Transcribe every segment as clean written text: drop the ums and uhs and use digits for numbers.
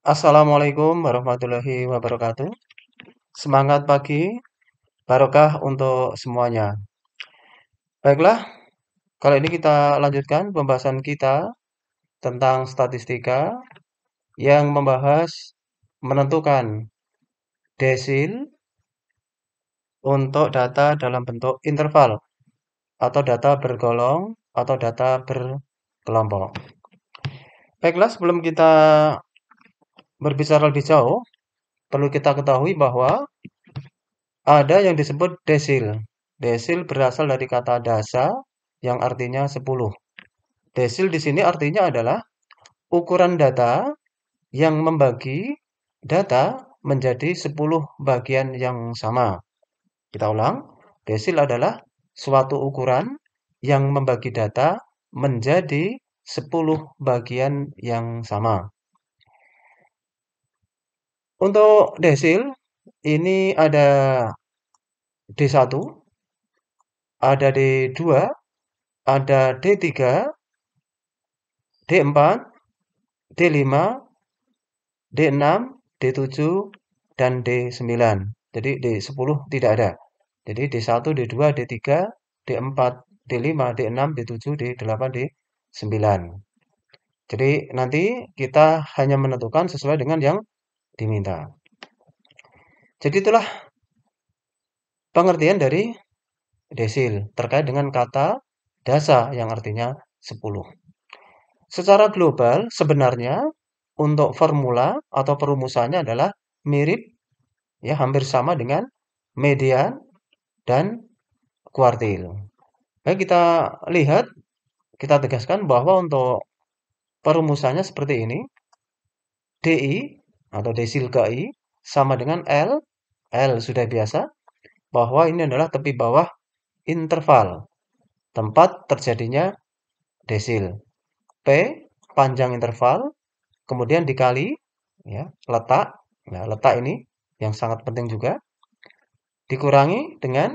Assalamualaikum warahmatullahi wabarakatuh. Semangat pagi, barokah untuk semuanya. Baiklah, kali ini kita lanjutkan pembahasan kita tentang statistika yang membahas menentukan desil untuk data dalam bentuk interval atau data bergolong atau data berkelompok. Baiklah, sebelum kita berbicara lebih jauh, perlu kita ketahui bahwa ada yang disebut desil. Desil berasal dari kata dasa yang artinya 10. Desil di sini artinya adalah ukuran data yang membagi data menjadi 10 bagian yang sama. Kita ulang, desil adalah suatu ukuran yang membagi data menjadi 10 bagian yang sama. Untuk desil, ini ada D1, ada D2, ada D3, D4, D5, D6, D7, dan D9. Jadi D10 tidak ada. Jadi D1, D2, D3, D4, D5, D6, D7, D8, D9. Jadi nanti kita hanya menentukan sesuai dengan yang diminta. Jadi itulah pengertian dari desil terkait dengan kata dasa yang artinya 10. Secara global sebenarnya untuk formula atau perumusannya adalah mirip, ya hampir sama dengan median dan kuartil. Baik, kita lihat, kita tegaskan bahwa untuk perumusannya seperti ini. DI atau desil ke I sama dengan L. L sudah biasa bahwa ini adalah tepi bawah interval tempat terjadinya desil. P panjang interval, kemudian dikali ya, letak. Nah, letak ini yang sangat penting juga dikurangi dengan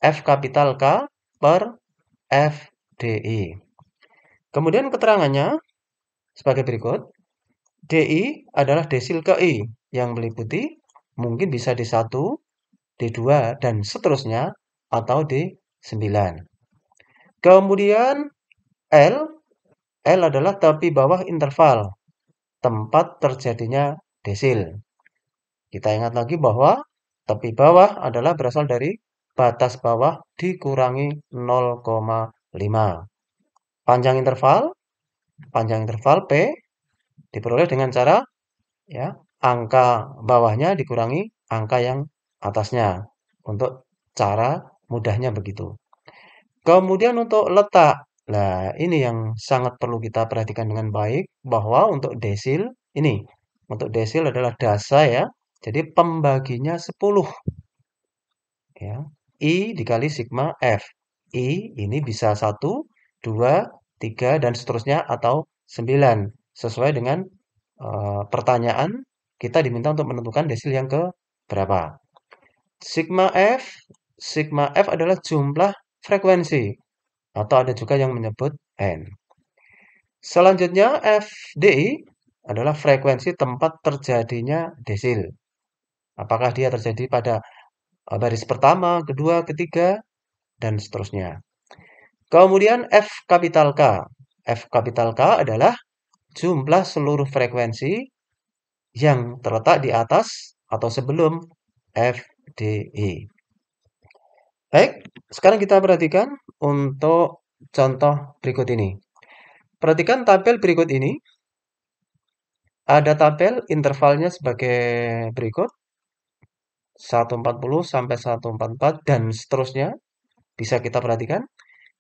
F kapital K per F DI. Kemudian keterangannya sebagai berikut. DI adalah desil ke I yang meliputi mungkin bisa D1, D2, dan seterusnya atau D9. Kemudian L, L adalah tepi bawah interval tempat terjadinya desil. Kita ingat lagi bahwa tepi bawah adalah berasal dari batas bawah dikurangi 0,5. Panjang interval P diperoleh dengan cara ya, angka bawahnya dikurangi angka yang atasnya. Untuk cara mudahnya begitu. Kemudian untuk letak. Nah, ini yang sangat perlu kita perhatikan dengan baik bahwa untuk desil ini, untuk desil adalah dasa ya. Jadi pembaginya 10 ya. I dikali sigma F. I ini bisa 1, 2, 3 dan seterusnya atau 9 sesuai dengan pertanyaan kita diminta untuk menentukan desil yang ke berapa. Sigma F adalah jumlah frekuensi atau ada juga yang menyebut N. Selanjutnya FDI adalah frekuensi tempat terjadinya desil. Apakah dia terjadi pada baris pertama, kedua, ketiga, dan seterusnya. Kemudian F kapital K. F kapital K adalah jumlah seluruh frekuensi yang terletak di atas atau sebelum FDI. Baik, sekarang kita perhatikan untuk contoh berikut ini. Perhatikan tabel berikut ini. Ada tabel intervalnya sebagai berikut. 140 sampai 144 dan seterusnya. Bisa kita perhatikan.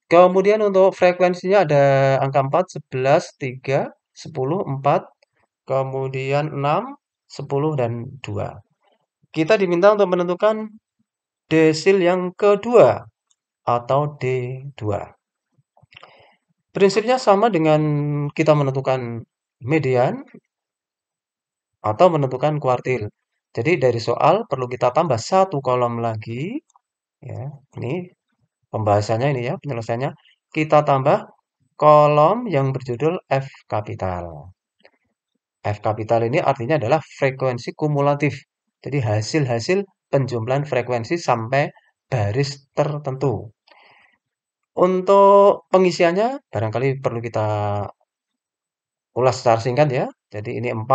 Kemudian untuk frekuensinya ada angka 4, 11, 3, 10, 4, kemudian 6, 10, dan 2. Kita diminta untuk menentukan desil yang kedua atau D2. Prinsipnya sama dengan kita menentukan median atau menentukan kuartil. Jadi dari soal perlu kita tambah satu kolom lagi. Ya, ini pembahasannya ini ya, penyelesaiannya. Kita tambah kolom yang berjudul F kapital. F kapital ini artinya adalah frekuensi kumulatif. Jadi hasil-hasil penjumlahan frekuensi sampai baris tertentu. Untuk pengisiannya barangkali perlu kita ulas secara singkat ya. Jadi ini 4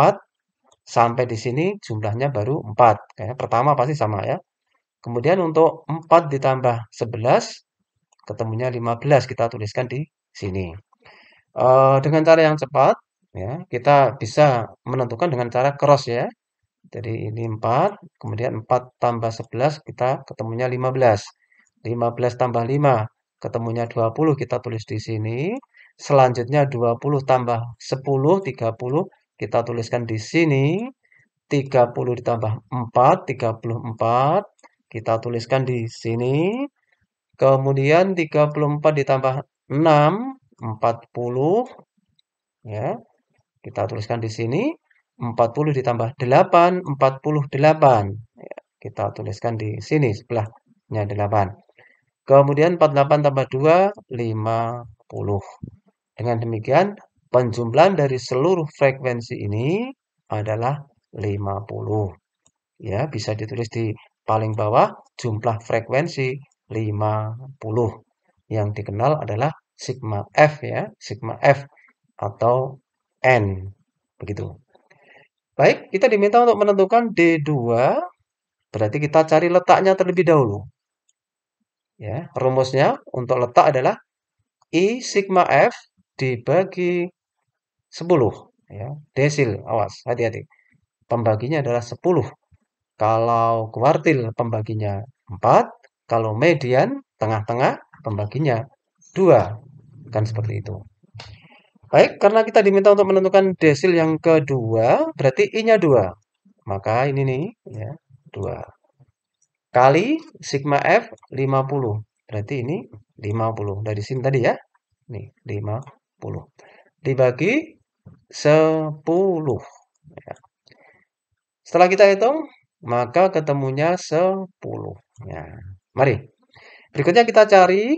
sampai di sini jumlahnya baru 4. Kayaknya pertama pasti sama ya. Kemudian untuk 4 ditambah 11 ketemunya 15 kita tuliskan di sini. Dengan cara yang cepat ya, kita bisa menentukan dengan cara cross ya. Jadi ini 4, kemudian 4 tambah 11 kita ketemunya 15. 15 tambah 5 ketemunya 20 kita tulis di sini. Selanjutnya 20 tambah 10 30 kita tuliskan di sini. 30 ditambah 4 34 kita tuliskan di sini. Kemudian 34 ditambah 6 40 ya. Kita tuliskan di sini. 40 ditambah 8 48 ya, kita tuliskan di sini sebelahnya 8. Kemudian 48 tambah 2 50. Dengan demikian penjumlahan dari seluruh frekuensi ini adalah 50. Ya, bisa ditulis di paling bawah jumlah frekuensi 50. Yang dikenal adalah sigma F ya, sigma F atau N. Begitu. Baik, kita diminta untuk menentukan D2, berarti kita cari letaknya terlebih dahulu. Ya, rumusnya untuk letak adalah I sigma F dibagi 10. Ya, desil, awas, hati-hati. Pembaginya adalah 10. Kalau kuartil pembaginya 4, kalau median, tengah-tengah, pembaginya 2. Kan seperti itu. Baik, karena kita diminta untuk menentukan desil yang kedua, berarti I-nya 2. Maka ini nih, ya, 2. Kali sigma F 50. Berarti ini 50. Dari sini tadi ya. Nih, 50. Dibagi 10. Ya. Setelah kita hitung, maka ketemunya 10. Ya. Mari. Berikutnya kita cari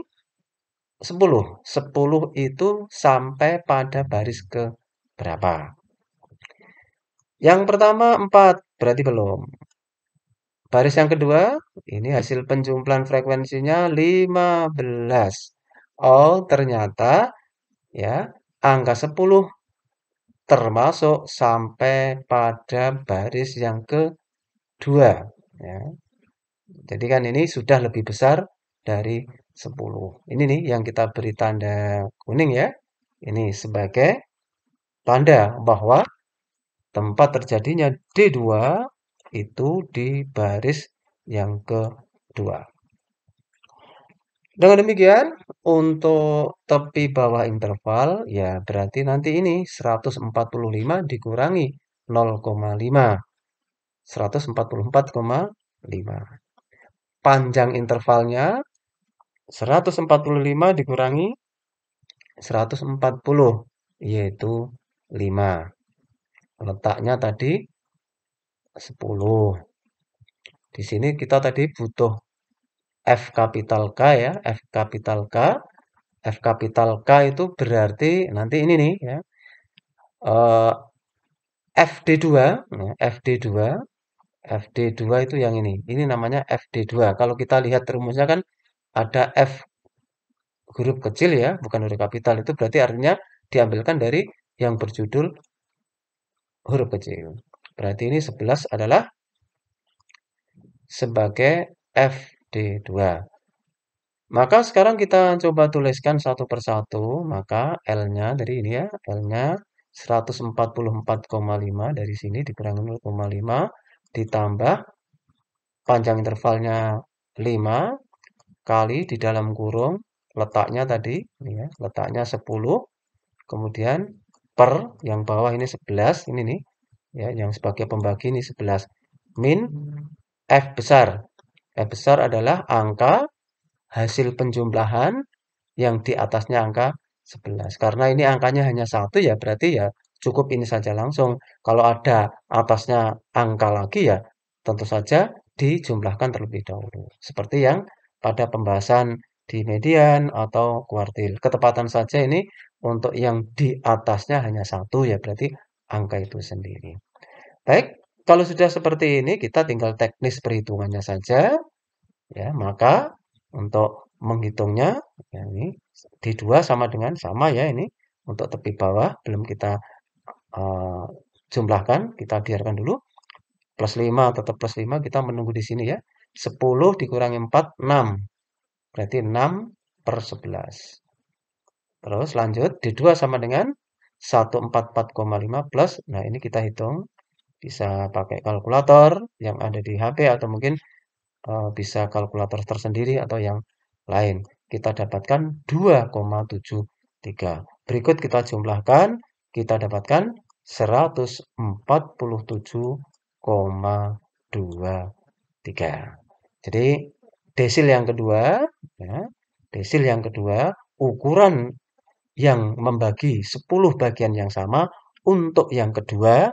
10. 10 itu sampai pada baris ke berapa? Yang pertama 4, berarti belum. Baris yang kedua, ini hasil penjumlahan frekuensinya 15. Oh, ternyata ya, angka 10 termasuk sampai pada baris yang kedua. Ya. Jadi kan ini sudah lebih besar dari 10. Ini nih yang kita beri tanda kuning ya. Ini sebagai tanda bahwa tempat terjadinya D2 itu di baris yang kedua. Dengan demikian, untuk tepi bawah interval, ya berarti nanti ini 145 dikurangi 0,5. 144,5. Panjang intervalnya 145 dikurangi 140, yaitu 5. Letaknya tadi 10. Di sini kita tadi butuh F kapital K ya, F kapital K. F kapital K itu berarti nanti ini nih ya. FD2, ya, FD2, FD2 itu yang ini. Ini namanya FD2. Kalau kita lihat rumusnya kan ada F huruf kecil ya, bukan huruf kapital. Itu berarti artinya diambilkan dari yang berjudul huruf kecil. Berarti ini 11 adalah sebagai FD2. Maka sekarang kita coba tuliskan satu persatu. Maka L-nya dari ini ya, L-nya 144,5 dari sini dikurangi 0,5 ditambah panjang intervalnya 5 kali di dalam kurung letaknya tadi ini ya, letaknya 10, kemudian per yang bawah ini 11, ini nih ya, yang sebagai pembagi ini 11 min F besar. F besar adalah angka hasil penjumlahan yang di atasnya angka 11. Karena ini angkanya hanya 1 ya berarti ya cukup ini saja langsung. Kalau ada atasnya angka lagi ya tentu saja dijumlahkan terlebih dahulu. Seperti yang pada pembahasan di median atau kuartil. Ketepatan saja ini untuk yang di atasnya hanya 1 ya berarti angka itu sendiri. Baik, kalau sudah seperti ini kita tinggal teknis perhitungannya saja ya. Maka untuk menghitungnya ya ini D2 sama dengan sama ya ini untuk tepi bawah belum kita eh, jumlahkan, kita biarkan dulu. Plus 5 tetap plus 5 kita menunggu di sini ya. 10 dikurangi 4 6. Berarti 6 per 11. Terus lanjut, D2 sama dengan 144,5 plus, nah ini kita hitung, bisa pakai kalkulator yang ada di HP atau mungkin bisa kalkulator tersendiri atau yang lain. Kita dapatkan 2,73. Berikut kita jumlahkan, kita dapatkan 147,23. Jadi desil yang kedua, ya, desil yang kedua, ukuran yang membagi 10 bagian yang sama untuk yang kedua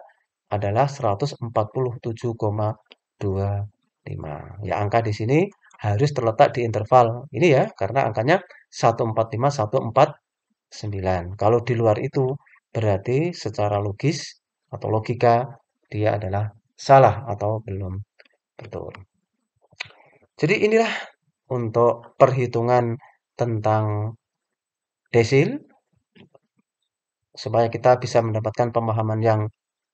adalah 147,25. Ya, angka di sini harus terletak di interval ini ya, karena angkanya 145, 149. Kalau di luar itu berarti secara logis atau logika dia adalah salah atau belum betul. Jadi inilah untuk perhitungan tentang desil supaya kita bisa mendapatkan pemahaman yang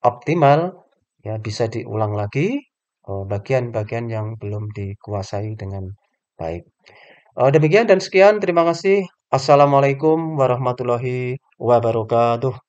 optimal, ya bisa diulang lagi bagian-bagian yang belum dikuasai dengan baik. Demikian dan sekian, terima kasih. Assalamualaikum warahmatullahi wabarakatuh.